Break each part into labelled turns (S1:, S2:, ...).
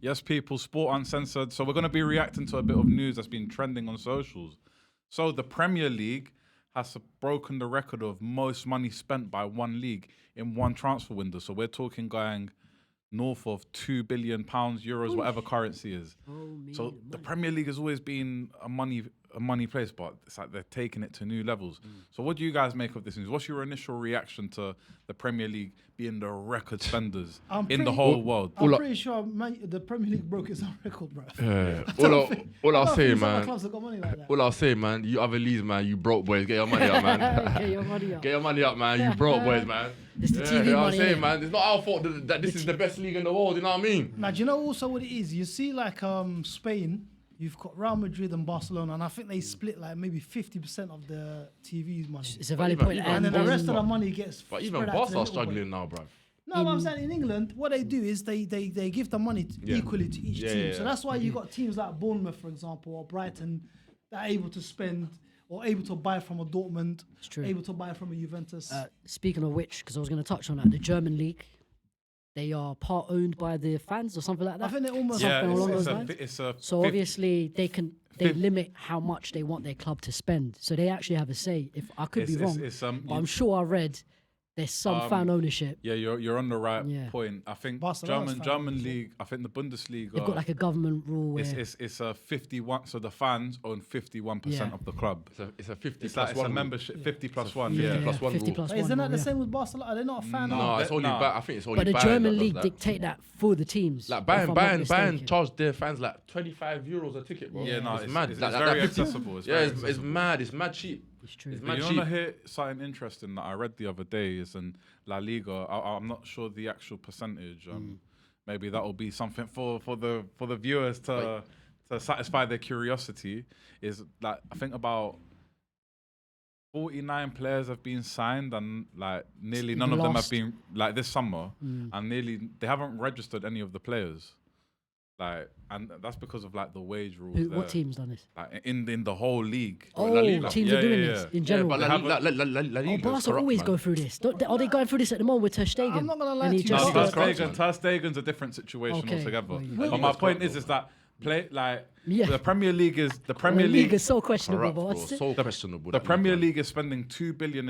S1: Yes, people, Sport Uncensored. So we're going to be reacting to a bit of news that's been trending on socials. So the Premier League has broken the record of most money spent by one league in one transfer window. So we're talking going north of £2 billion, euros, whatever currency is. So the Premier League has always been a money place, but it's like they're taking it to new levels. So what do you guys make of this news? What's your initial reaction to the Premier League being the record spenders in the whole world?
S2: I'm pretty sure the Premier League broke its own record, bro.
S3: All I'll say, man.
S2: Clubs have got money like that.
S3: All I'll say, man. You other leagues, man. You broke boys. Get your money up, man.
S4: Get your money up.
S3: Get your money up, man. You broke boys, man.
S4: It's the TV
S3: you know what I'm
S4: money,
S3: saying,
S4: innit?
S3: man. It's not our fault that this is the best league in the world. You know what I mean?
S2: Now, do you know also what it is? You see, like Spain, you've got Real Madrid and Barcelona, and I think they split like maybe 50% of the TV money.
S4: It's a valid point.
S2: And then the rest of the money gets.
S3: But even
S2: spread out to the
S3: Barca are
S2: little
S3: struggling
S2: boy.
S3: now, bro.
S2: No, but I'm saying in England, what they do is they give the money equally to each team. So that's why you got teams like Bournemouth, for example, or Brighton, that are able to spend or able to buy from a Dortmund, able to buy from a Juventus.
S4: Speaking of which, because I was going to touch on that, the German league, they are part owned by the fans or something like that.
S2: I think they almost
S4: something along those lines.
S1: It's
S4: so obviously they limit how much they want their club to spend. So they actually have a say. If I could be wrong, but I'm sure I read there's some fan ownership.
S1: Yeah, you're on the right point. I think German league. I think the Bundesliga.
S4: They've got like a government rule where
S1: it's a 51. So the fans own 51% of the club.
S3: It's a 50
S1: It's
S3: plus
S1: like it's
S3: one
S1: a
S3: rule.
S1: membership 50 plus one.
S3: 50 plus one
S4: 50
S3: rule.
S4: plus
S2: But isn't
S4: one
S2: that
S4: rule,
S2: the
S4: yeah.
S2: same with Barcelona? Are they not a fan?
S3: No, it's only I think it's only
S4: But the
S3: Bayern
S4: German
S3: that does
S4: league
S3: that.
S4: dictate that for the teams.
S3: Like
S4: if I'm not
S3: Bayern
S4: mistaken.
S3: charge their fans like €25 a ticket, bro.
S1: Yeah, no,
S3: it's mad.
S1: It's
S3: Like,
S1: very
S3: 50
S1: accessible. It's
S3: mad. It's mad cheap.
S4: It's true.
S3: It's
S1: But
S3: mad
S1: you
S3: cheap.
S1: want to hear something interesting that I read the other day is in La Liga. I'm not sure the actual percentage. Maybe that will be something for the viewers to satisfy their curiosity. Is like I think about 49 players have been signed, and like nearly none of them have been like this summer, and they haven't registered any of the players. Like, and that's because of like the wage rules.
S4: What team's done this?
S1: Like in the whole league.
S4: Oh,
S3: La Liga.
S4: teams are doing this in general.
S3: but La Liga.
S4: Barca always go through this. Are they going through this at the moment with Ter Stegen?
S2: I'm not gonna lie
S4: And
S2: to
S4: he
S2: you.
S1: No,
S4: just,
S1: Ter Stegen's a different situation
S4: Okay.
S1: altogether.
S4: Well,
S1: But my point is that
S4: Yeah.
S1: the Premier League is the
S4: the
S1: Premier
S4: league
S1: League.
S4: is so questionable.
S3: Corrupt,
S4: But
S3: bro.
S4: what's it?
S3: So questionable.
S1: The
S3: that
S1: Premier
S3: league,
S1: League is spending $2 billion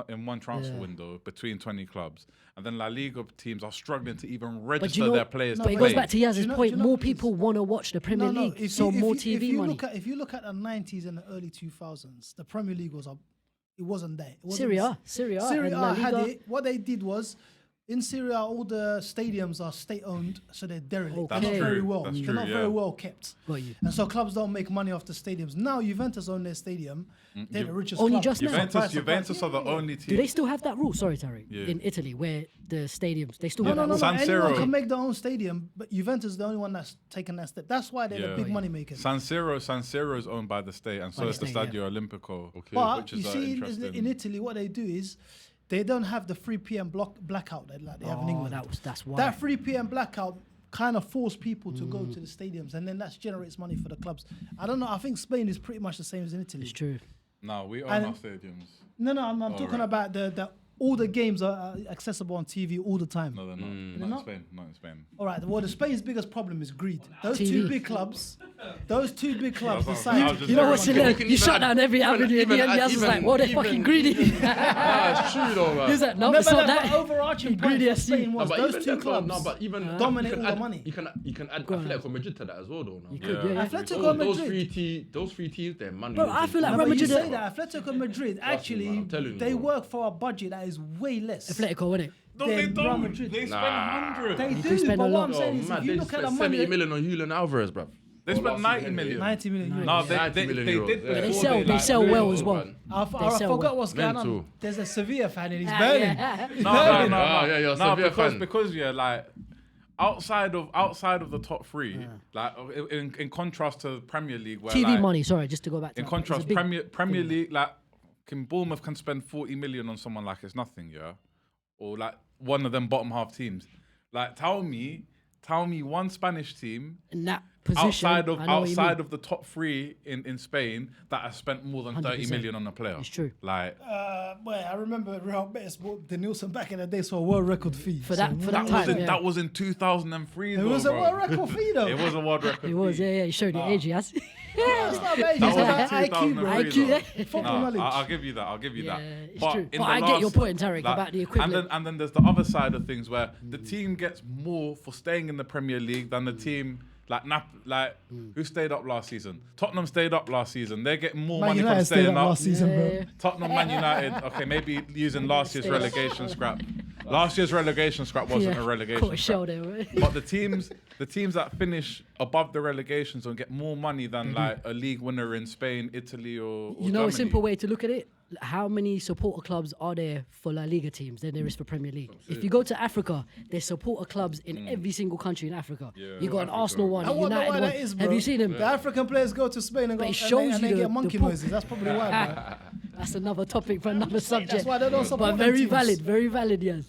S1: in one transfer
S4: Yeah.
S1: window between 20 clubs, and then La Liga teams are struggling to even
S4: But
S1: register
S4: you know,
S1: their players.
S4: but
S1: to
S4: it
S1: play.
S4: goes back to Yaz's
S2: Do you know-
S4: point.
S2: do you know
S4: More
S2: what it is?
S4: people want to watch the Premier League,
S2: If
S4: so
S2: you-
S4: more
S2: if you-
S4: TV
S2: if you
S4: money.
S2: If you look at the 90s and the early 2000s, the Premier League it wasn't there. It wasn't
S4: Serie A,
S2: Serie
S4: and La
S2: A had
S4: Liga.
S2: it. What they did was, in Serie A, all the stadiums are state-owned, so they're derelict.
S4: That's
S2: They're not very
S1: true.
S2: well.
S1: That's
S2: They're
S1: true,
S2: not
S1: yeah.
S2: very well kept.
S4: Got you.
S2: And so clubs don't make money off the stadiums. Now Juventus own their stadium. They're the richest
S4: Only
S2: club.
S4: just now.
S1: Juventus are the only team.
S4: Do they still have that rule? Sorry, Tarek.
S1: Yeah.
S4: In Italy, where the stadiums they still
S2: No,
S4: have
S2: no,
S4: that
S2: no,
S4: rule.
S2: no.
S1: San
S2: Anyone
S1: Siro.
S2: can make their own stadium, but Juventus is the only one that's taken that step. That's why they're the big money makers.
S1: San Siro is owned by the state, and so
S4: By
S1: is
S4: the
S1: the
S4: state,
S1: Stadio Olimpico.
S2: But
S1: which
S2: you
S1: is
S2: see,
S1: interesting.
S2: in Italy, what they do is they don't have the 3 p.m. blackout like they have in England.
S4: That's why.
S2: That 3 p.m. blackout kind of forced people to go to the stadiums, and then that generates money for the clubs. I don't know. I think Spain is pretty much the same as in Italy.
S4: It's true.
S1: No, we own
S2: And-
S1: our stadiums.
S2: No, I'm talking
S1: right.
S2: about all the games are accessible on TV all the time.
S1: No, they're not. Not in Spain. Not in Spain.
S2: All right. Well, the Spain's biggest problem is greed. Those
S4: TV.
S2: two big clubs
S1: That's
S2: decide.
S1: just
S4: You know
S1: very
S4: what's
S1: wrong.
S4: hilarious? You shut down every avenue, and Yaz is like, "Well, they're fucking greedy."
S3: It's true though, man.
S4: He's like, "No,
S2: No,
S4: it's
S2: but
S4: not
S2: the
S4: that."
S2: overarching point
S4: Greedy
S2: for
S4: as
S2: Spain
S4: you.
S2: was
S3: but
S2: those
S3: even
S2: two
S3: then,
S2: clubs
S3: No, but even
S2: dominate
S3: you
S2: all
S3: can
S2: the
S3: add,
S2: money.
S3: You can add
S4: on.
S3: Atletico Madrid to that as well, though.
S4: You
S3: No?
S4: could, yeah.
S2: Atletico
S3: Those three teams, they're money.
S4: Bro, I feel like
S2: No,
S4: Real
S2: but you
S4: Madrid.
S2: say that Atletico Madrid actually
S3: man, I'm telling you,
S2: they
S3: bro.
S2: work for a budget that is way less.
S4: Atletico, innit?
S1: No, they
S2: Then Real
S1: don't.
S2: Madrid.
S1: They spend
S3: Nah.
S1: hundreds.
S2: They
S4: do
S2: do,
S4: spend
S2: but
S4: a
S2: what
S4: lot.
S2: I'm saying is,
S3: man,
S2: if you
S3: they
S2: look at
S3: spent
S2: the money,
S3: 70 million on Julian Alvarez, bruv.
S1: They spent 90 million.
S2: 90 million euros.
S1: No, they
S3: 90 million
S1: did
S3: euros, yeah.
S1: before
S4: They sell. They
S1: like,
S4: sell
S1: really-
S4: well as well.
S2: I
S4: sell
S2: forgot
S4: well.
S2: what's going on.
S3: Mental.
S2: There's a Sevilla fan and he's burning.
S1: No,
S3: Ah, yeah, you're a
S1: no,
S3: Sevilla
S1: because
S3: fan.
S1: because yeah, like outside of the top three, like in contrast to Premier League, where
S4: TV
S1: like,
S4: money. Sorry, just to go back to
S1: In
S4: that.
S1: contrast,
S4: It's a big
S1: Premier
S4: thing.
S1: League, like Bournemouth can spend 40 million on someone like it's nothing, yeah, or like one of them bottom half teams. Like tell me one Spanish team
S4: Nah, position.
S1: outside of the top 3 in Spain that have spent more than 30
S4: 100%.
S1: million on a player.
S4: It's true.
S1: Like
S2: Well, I remember Real Betis bought the Nielsen back in the days for a world record fee.
S4: For that time,
S1: that was in 2003.
S2: It was a world record fee though.
S1: It was a world record.
S4: It was, yeah. He showed the age, yes.
S2: Yeah, it's not bad.
S1: That
S2: It's
S1: was
S2: about
S1: in
S2: IQ, bro.
S1: 2003,
S4: IQ,
S1: though.
S2: Football knowledge.
S1: I'll give you that.
S4: Yeah, it's
S1: But
S4: true.
S1: in
S4: But
S1: the
S4: I get your
S1: last-
S4: point, Tarek, about the equivalent.
S1: And then there's the other side of things where the team gets more for staying in the Premier League than the team who stayed up last season. Tottenham stayed up last season. They're getting more
S2: Man
S1: money
S2: United
S1: from
S2: stayed
S1: staying
S2: up
S1: up.
S2: last season, bro.
S4: Yeah.
S1: Tottenham, Man United. Okay, maybe using last year's relegation scrap. Last year's relegation scrap wasn't a relegation
S4: Caught a shell
S1: scrap.
S4: there, right?
S1: But the teams that finish above the relegation zone get more money than like a league winner in Spain, Italy, or
S4: You know,
S1: Germany.
S4: a simple way to look at it. How many supporter clubs are there for La Liga teams than there is for Premier League? If you go to Africa, there's supporter clubs in every single country in Africa. You got an Arsenal one,
S2: I
S4: a
S2: wonder
S4: United
S2: why
S4: one.
S2: that is, bro.
S4: Have you seen them?
S2: The African players go to Spain and,
S4: But
S2: go,
S4: it shows
S2: and
S4: you
S2: they
S4: the
S2: get monkey
S4: pull.
S2: noises. That's probably why, bro.
S4: That's another topic for another subject.
S2: That's why they don't support
S4: But
S2: them
S4: very
S2: teams.
S4: valid, very valid, yes.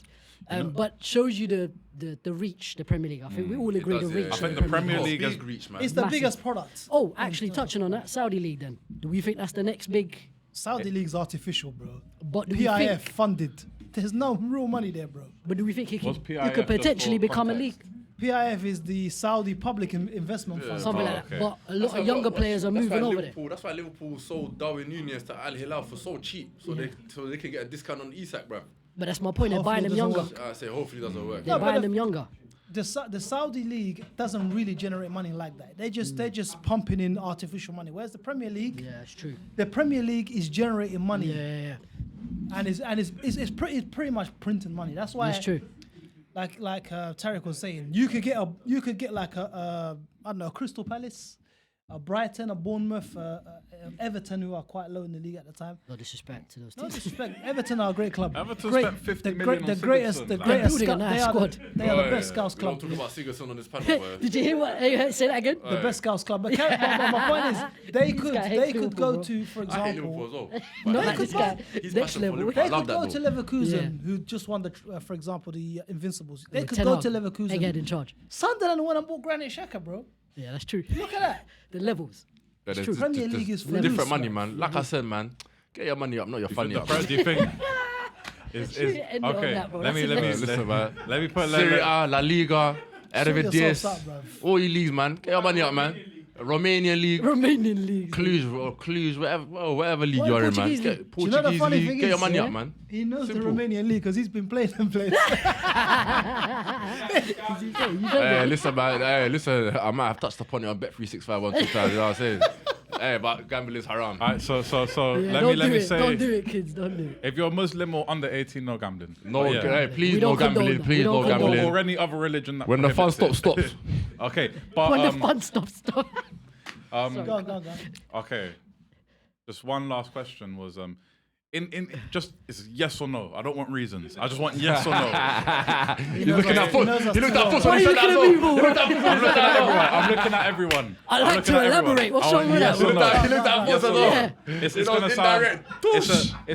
S4: But shows you the reach, the Premier League. I think we all agree
S3: does,
S4: the
S3: yeah.
S4: reach.
S1: I
S4: of
S1: think
S4: the
S1: the Premier
S3: Oh,
S1: League
S3: big
S1: has
S3: reach, man.
S2: It's the
S4: Massive.
S2: biggest product.
S4: Oh, actually, touching on that, Saudi League then. Do we think that's the next big...
S2: Saudi League's artificial, bro.
S4: But do we
S2: PIF
S4: think,
S2: funded. There's no real money there, bro.
S4: but do we think it
S1: Was
S4: could,
S1: PIF
S4: it could
S1: just
S4: potentially
S1: for
S4: become a
S1: context?
S4: league?
S2: PIF is the Saudi Public Investment Fund.
S4: Something
S1: Oh,
S4: like
S1: okay.
S4: that. But a lot of younger players are moving over there.
S3: That's why Liverpool sold Darwin Núñez to Al Hilal for so cheap, so they can get a discount on Isak, bruv.
S4: But that's my point. They're
S2: Hopefully
S4: buying
S2: it
S4: them
S2: doesn't
S4: younger.
S2: work.
S3: I say hopefully it doesn't work.
S4: They're
S2: No, but
S4: buying
S2: the-
S4: them younger.
S2: The Saudi League doesn't really generate money like that. They're just pumping in artificial money. Whereas the Premier League,
S4: Yeah, it's true.
S2: the Premier League is generating money
S4: Yeah.
S2: and it's pretty much printing money. That's why
S4: It's true.
S2: like Tarek was saying, you could get like a I don't know, a Crystal Palace, a Brighton, a Bournemouth, Everton, who are quite low in the league at the time.
S4: No disrespect to those
S2: No
S4: teams.
S2: disrespect, Everton are a great club.
S1: Everton
S2: Great,
S1: spent 50
S2: the
S1: million
S2: great,
S1: on
S2: the greatest,
S1: Sigurdsson,
S2: the
S1: like.
S2: greatest.
S4: Building a
S2: Scout,
S4: nice
S2: they are
S4: squad.
S2: they are the best scouts
S3: We don't
S2: club.
S3: talk about Sigurdsson on this panel, boy.
S4: Did you hear what? Say that again.
S2: The best scouts club. But my point is, they
S4: This guy hates
S2: could
S4: Liverpool,
S2: go
S4: bro.
S2: to, for
S3: I hate Liverpool
S2: example,
S3: as well.
S4: Not
S3: But
S4: like this guy.
S3: He's
S4: Next
S3: passion for
S4: level.
S3: Liverpool.
S2: they
S3: I love
S2: could
S3: that
S2: go
S3: though.
S2: to Leverkusen,
S4: Yeah.
S2: who just won for example, the Invincibles. They
S4: With
S2: could
S4: Ten
S2: go
S4: Hag.
S2: to
S4: Egghead
S2: Leverkusen.
S4: in charge.
S2: Sunderland went and bought Granit Xhaka, bro.
S4: Yeah, that's true.
S2: Look at that.
S4: The levels.
S3: Yeah, there's
S4: true.
S2: Premier
S3: there's
S2: League is for
S3: different
S2: loose,
S3: money,
S2: man.
S3: man. Like I said, man, get your money up, not your funny up.
S1: Do you think?
S4: Shouldn't end it on
S1: Okay,
S4: that, bro.
S1: let me
S4: That's
S3: Listen, man.
S1: let me put
S3: Serie A, La Liga,
S2: yourselves
S3: Eredivisie,
S2: up, bruv.
S3: all you leagues, man. Get your money up, man. Romanian league,
S4: Romanian league.
S3: Cluj, whatever league
S4: What,
S3: you're in, man.
S4: Portuguese league?
S3: Get
S2: Do you know the
S3: Portuguese
S2: funny
S3: league,
S2: thing
S3: get your
S2: is,
S3: money
S2: yeah?
S3: up, man.
S2: He knows
S3: Simple.
S2: the Romanian league because he's been playing them players.
S4: You don't know.
S3: Listen, man. Hey, listen, I might have touched upon it on Bet365 one, 2 times. You know what I'm saying? Hey, but gambling is haram.
S1: All right, so
S4: Yeah,
S1: let me say,
S4: Don't do it, kids. Don't do it.
S1: if you're Muslim or under 18, no gambling.
S3: No,
S1: But yeah.
S3: hey, please,
S4: We
S3: no
S4: don't condone
S3: gambling.
S4: that.
S3: Please,
S4: We don't
S3: no
S4: condone
S3: gambling.
S1: or any other religion that
S3: When the fun
S1: prohibits
S3: stops,
S1: it.
S3: stops.
S1: Okay, but
S4: When the fun stops.
S2: Go on.
S1: okay, just one last question was in just it's yes or no. I don't want reasons. I just want yes or no.
S3: He's looking at Futs. He looked at Futs
S4: Why
S3: when
S4: are
S3: he
S4: you
S3: said that.
S4: looking at me,
S3: though.
S4: bro?
S3: He looked at Futs when he said that. though.
S1: I'm looking at everyone.
S4: I'd
S1: I'm
S4: like
S1: looking
S4: to
S1: at everyone.
S4: elaborate. What's
S1: I
S4: wrong
S1: want
S4: with
S1: yes
S4: that?
S1: or no.
S3: He looked at Futs
S1: Yes
S3: as
S1: or
S3: well.
S1: no. It's
S3: It
S1: gonna
S3: was
S1: sound.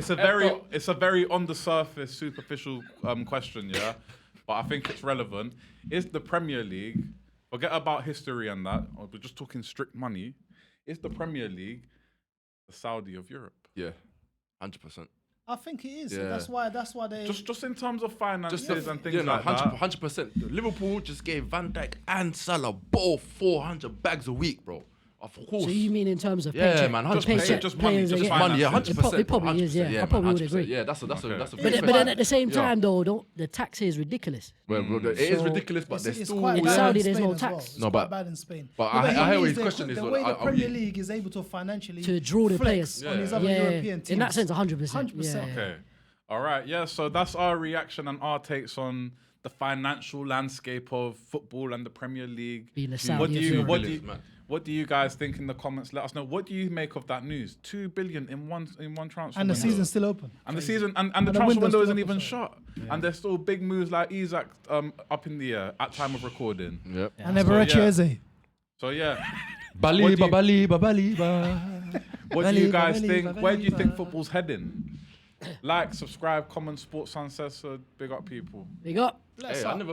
S3: indirect.
S1: It's a very on the surface, superficial question, yeah. But I think it's relevant. Is the Premier League? Forget about history and that. We're just talking strict money. Is the Premier League the Saudi of Europe?
S3: Yeah, 100%.
S2: I think it is.
S3: Yeah.
S2: That's why they.
S1: Just in terms of finances and things
S3: Yeah, no,
S1: like that.
S3: 100%. Liverpool just gave Van Dijk and Salah both 400 bags a week, bro. Of course.
S4: So you mean in terms of
S3: Yeah,
S4: paycheck?
S3: man,
S4: the
S3: 100%.
S4: paycheck
S1: Just money,
S4: players are
S1: just
S4: getting?
S3: Money, yeah,
S1: finances.
S3: 100%.
S4: It probably is, yeah. I probably would
S3: 100%.
S4: agree.
S3: Yeah, that's a
S1: Okay.
S3: big
S4: But
S3: thing.
S4: then at the same
S3: Yeah.
S4: time, though, the tax here is ridiculous.
S3: Well, bro, it is
S4: So-
S3: ridiculous, but there's
S2: it's
S3: still.
S2: quite
S4: In
S2: bad
S4: Saudi,
S2: in
S4: there's
S2: Spain
S4: no
S2: as
S4: tax.
S2: well. It's
S3: No,
S2: quite
S3: but-
S2: bad in Spain.
S3: but
S2: No,
S3: I
S2: he
S3: hear what
S2: means
S3: his
S2: the-
S3: question is,
S2: The
S3: though,
S2: way the
S3: are
S2: Premier
S3: we-
S2: League is able to financially
S4: To draw the
S2: flex
S4: players.
S2: on these other
S4: Yeah,
S2: European teams.
S4: in that sense, 100%.
S2: 100%.
S4: Yeah.
S1: Okay. All right. Yeah. So that's our reaction and our takes on the financial landscape of football and the Premier League.
S4: Being a
S1: What
S4: Saudi
S1: do
S4: of
S1: you
S4: Europe.
S1: what do you guys think in the comments? Let us know. What do you make of that news? 2 billion in one transfer.
S2: And the
S1: window.
S2: season's still open.
S1: And the season and the
S2: And the
S1: transfer
S2: window's
S1: window
S2: still
S1: isn't
S2: open,
S1: even
S2: sorry.
S1: shut. And there's still big moves like Isak up in the air at time of recording.
S3: Yep.
S2: And Everett Eze.
S1: So yeah.
S3: Baliba.
S1: What do you guys
S2: Baliba,
S1: think? Where do you think
S2: Baliba.
S1: football's heading? Like, subscribe, comment, Sports Uncensored. Big up people.
S4: Big up.
S3: Hey, I never